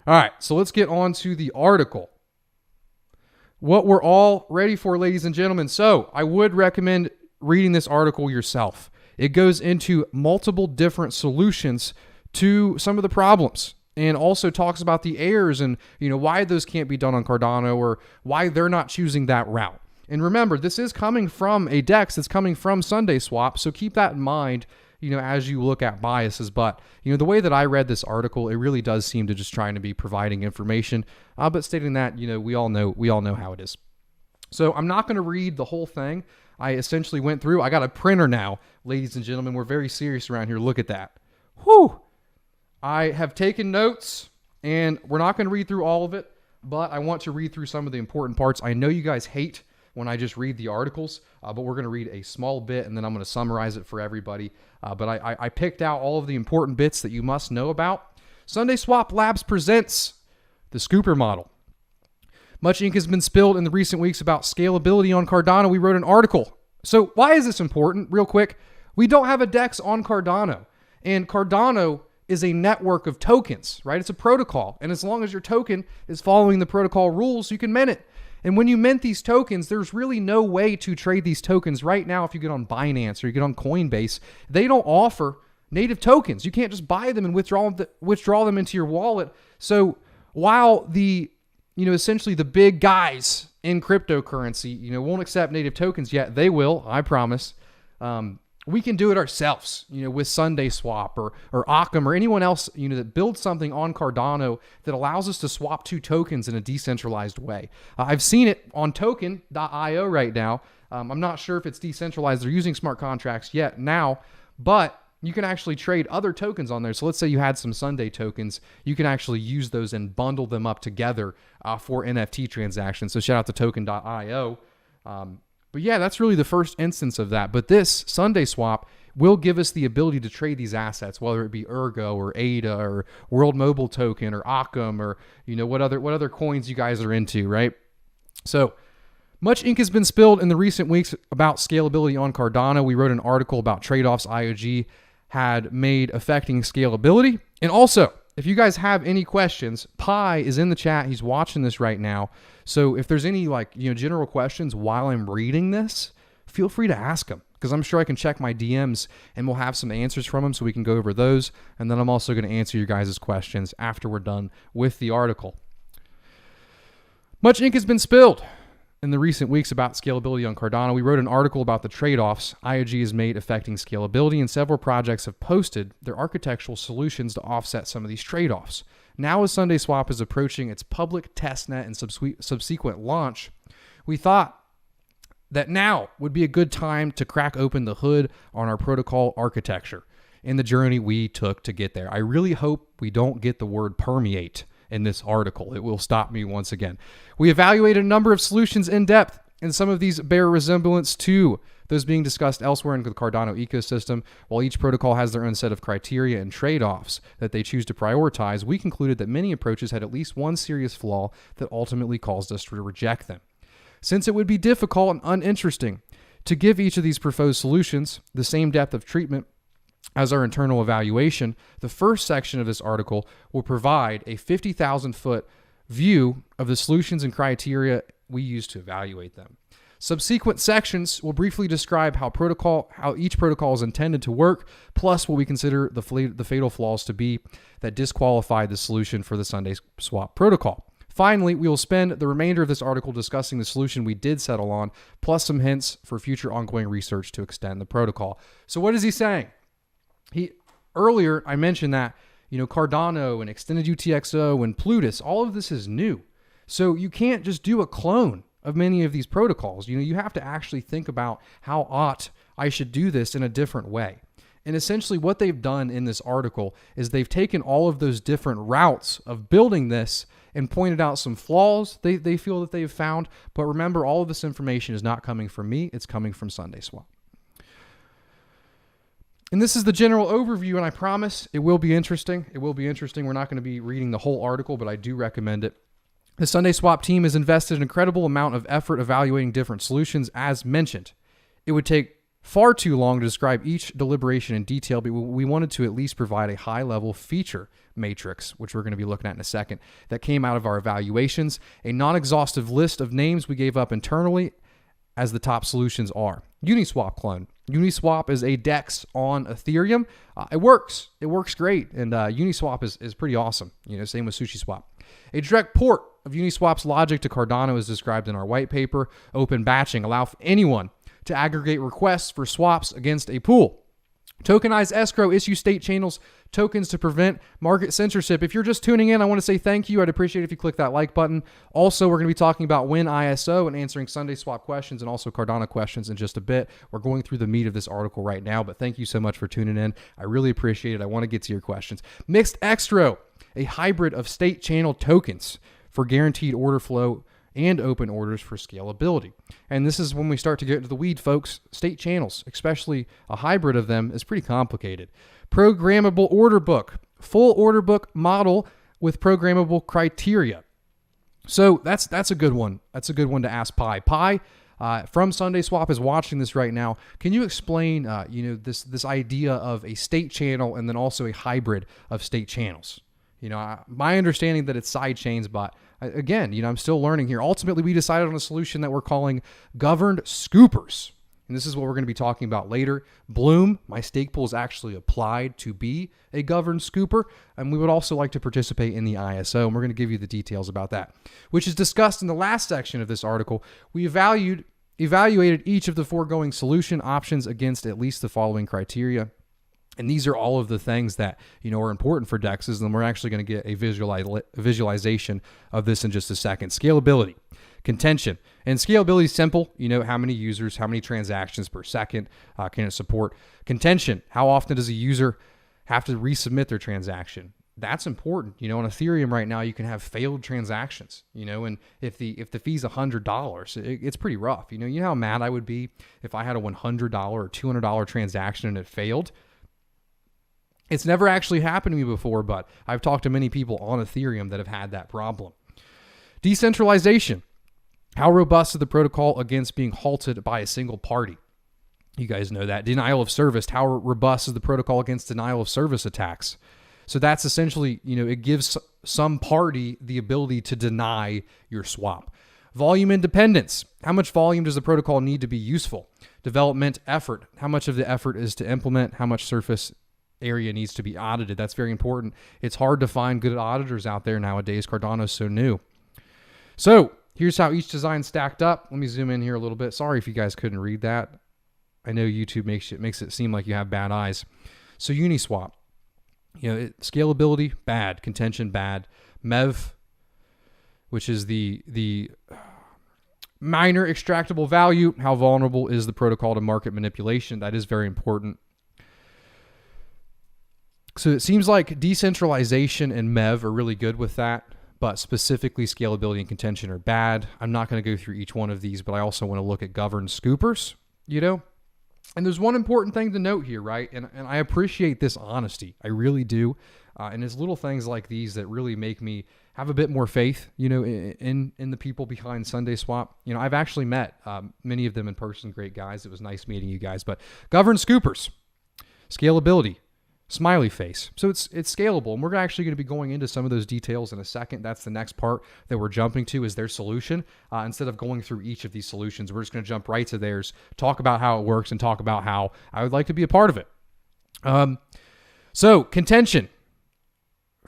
All right, so let's get on to the article. What we're all ready for, ladies and gentlemen. So I would recommend reading this article yourself. It goes into multiple different solutions to some of the problems and also talks about the errors and why those can't be done on Cardano or why they're not choosing that route. And remember, this is coming from a DEX that's coming from Sundae Swap, so keep that in mind as you look at biases. But the way that I read this article, it really does seem to just trying to be providing information, but stating that we all know how it is. So I'm not going to read the whole thing. I essentially went through. I got a printer now, ladies and gentlemen. We're very serious around here. Look at that. Whew. I have taken notes, and we're not going to read through all of it, but I want to read through some of the important parts. I know you guys hate when I just read the articles, but we're going to read a small bit, and then I'm going to summarize it for everybody. But I picked out all of the important bits that you must know about. Sundae Swap Labs presents the Scooper model. Much ink has been spilled in the recent weeks about scalability on Cardano. We wrote an article. So why is this important? Real quick, we don't have a DEX on Cardano, and Cardano is a network of tokens, right? It's a protocol, and as long as your token is following the protocol rules, you can mint it. And when you mint these tokens, there's really no way to trade these tokens right now. If you get on Binance or you get on Coinbase, they don't offer native tokens. You can't just buy them and withdraw them into your wallet. So while the essentially the big guys in cryptocurrency won't accept native tokens yet, they will, I promise. We can do it ourselves, with Sundae Swap or Occam or anyone else, that builds something on Cardano that allows us to swap two tokens in a decentralized way. I've seen it on token.io right now. I'm not sure if it's decentralized. They're using smart contracts yet now, but you can actually trade other tokens on there. So let's say you had some Sundae tokens. You can actually use those and bundle them up together for NFT transactions. So shout out to token.io. But yeah, that's really the first instance of that. But this Sundae Swap will give us the ability to trade these assets, whether it be Ergo or ADA or World Mobile Token or Occam or what other coins you guys are into, right? So much ink has been spilled in the recent weeks about scalability on Cardano. We wrote an article about trade-offs IOG had made affecting scalability. And also, if you guys have any questions, Pi is in the chat. He's watching this right now. So if there's any general questions while I'm reading this, feel free to ask him, because I'm sure I can check my DMs and we'll have some answers from him so we can go over those. And then I'm also going to answer your guys' questions after we're done with the article. Much ink has been spilled in the recent weeks about scalability on Cardano. We wrote an article about the trade-offs IOG has made affecting scalability, and several projects have posted their architectural solutions to offset some of these trade-offs. Now, as Sundae Swap is approaching its public testnet and subsequent launch, we thought that now would be a good time to crack open the hood on our protocol architecture and the journey we took to get there. I really hope we don't get the word permeate in this article. It will stop me once again. We evaluated a number of solutions in depth, and some of these bear resemblance to those being discussed elsewhere in the Cardano ecosystem. While each protocol has their own set of criteria and trade-offs that they choose to prioritize, we concluded that many approaches had at least one serious flaw that ultimately caused us to reject them. Since it would be difficult and uninteresting to give each of these proposed solutions the same depth of treatment as our internal evaluation, the first section of this article will provide a 50,000-foot view of the solutions and criteria we use to evaluate them. Subsequent sections will briefly describe how each protocol is intended to work, plus what we consider the fatal flaws to be that disqualify the solution for the Sundae Swap protocol. Finally, we will spend the remainder of this article discussing the solution we did settle on, plus some hints for future ongoing research to extend the protocol. So what is he saying? Earlier, I mentioned that Cardano and Extended UTXO and Plutus, all of this is new. So you can't just do a clone of many of these protocols. You have to actually think about how I should do this in a different way. And essentially what they've done in this article is they've taken all of those different routes of building this and pointed out some flaws they feel that they've found. But remember, all of this information is not coming from me. It's coming from Sundae Swap. And this is the general overview, and I promise it will be interesting. It will be interesting. We're not going to be reading the whole article, but I do recommend it. The Sundae Swap team has invested an incredible amount of effort evaluating different solutions, as mentioned. It would take far too long to describe each deliberation in detail, but we wanted to at least provide a high-level feature matrix, which we're going to be looking at in a second, that came out of our evaluations, a non-exhaustive list of names we gave up internally as the top solutions are. Uniswap clone. Uniswap is a DEX on Ethereum. It works. It works great. And Uniswap is pretty awesome. Same with SushiSwap. A direct port of Uniswap's logic to Cardano is described in our white paper. Open batching. Allow anyone to aggregate requests for swaps against a pool. Tokenized escrow, issue state channels tokens to prevent market censorship. If you're just tuning in, I want to say thank you. I'd appreciate it if you click that like button. Also, we're going to be talking about Win ISO and answering Sundae Swap questions and also Cardano questions in just a bit. We're going through the meat of this article right now, but thank you so much for tuning in. I really appreciate it. I want to get to your questions. Mixed Extro, a hybrid of state channel tokens for guaranteed order flow and open orders for scalability. And this is when we start to get into the weed, folks. State channels, especially a hybrid of them, is pretty complicated. Programmable order book, full order book model with programmable criteria. So that's a good one. That's a good one to ask Pi. Pi from Sundae Swap is watching this right now. Can you explain, this idea of a state channel and then also a hybrid of state channels? My understanding that it's side chains, but again, I'm still learning here. Ultimately, we decided on a solution that we're calling governed scoopers. And this is what we're going to be talking about later. Bloom, my Stakepool, is actually applied to be a governed scooper. And we would also like to participate in the ISO. And we're going to give you the details about that, which is discussed in the last section of this article. We evaluated each of the foregoing solution options against at least the following criteria. And these are all of the things that, are important for DEXs, and we're actually going to get a visualization of this in just a second. Scalability, contention. And scalability is simple. How many users, how many transactions per second can it support? Contention, how often does a user have to resubmit their transaction? That's important. On Ethereum right now, you can have failed transactions, and if the fee's $100, it's pretty rough. You know how mad I would be if I had a $100 or $200 transaction and it failed? It's never actually happened to me before, but I've talked to many people on Ethereum that have had that problem. Decentralization. How robust is the protocol against being halted by a single party? You guys know that. Denial of service. How robust is the protocol against denial of service attacks? So that's essentially, it gives some party the ability to deny your swap. Volume independence. How much volume does the protocol need to be useful? Development effort. How much of the effort is to implement? How much surface area needs to be audited? That's very important. It's hard to find good auditors out there nowadays. Cardano's so new. So here's how each design stacked up. Let me zoom in here a little bit. Sorry if you guys couldn't read that. I know YouTube makes it seem like you have bad eyes. So Uniswap, scalability, bad. Contention, bad. MEV, which is the minor extractable value. How vulnerable is the protocol to market manipulation? That is very important. So it seems like decentralization and MEV are really good with that, but specifically scalability and contention are bad. I'm not going to go through each one of these, but I also want to look at governed scoopers, And there's one important thing to note here, right? And I appreciate this honesty. I really do. And it's little things like these that really make me have a bit more faith, in the people behind Sundae Swap. I've actually met many of them in person. Great guys. It was nice meeting you guys. But governed scoopers, scalability, smiley face. So it's scalable. And we're actually going to be going into some of those details in a second. That's the next part that we're jumping to, is their solution. Instead of going through each of these solutions, we're just going to jump right to theirs, talk about how it works, and talk about how I would like to be a part of it. So contention,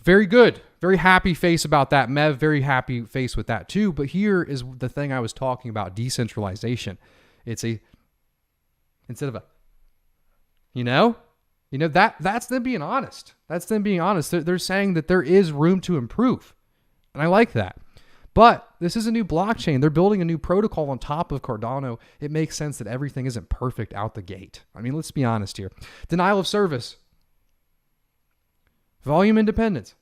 very good. Very happy face about that. MEV, very happy face with that too. But here is the thing I was talking about, decentralization. Instead of that's them being honest. That's them being honest. They're saying that there is room to improve. And I like that. But this is a new blockchain. They're building a new protocol on top of Cardano. It makes sense that everything isn't perfect out the gate. Let's be honest here. Denial of service. Volume independence.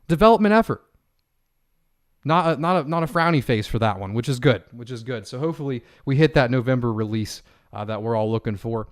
Development effort. Not a frowny face for that one, which is good. So hopefully we hit that November release that we're all looking for.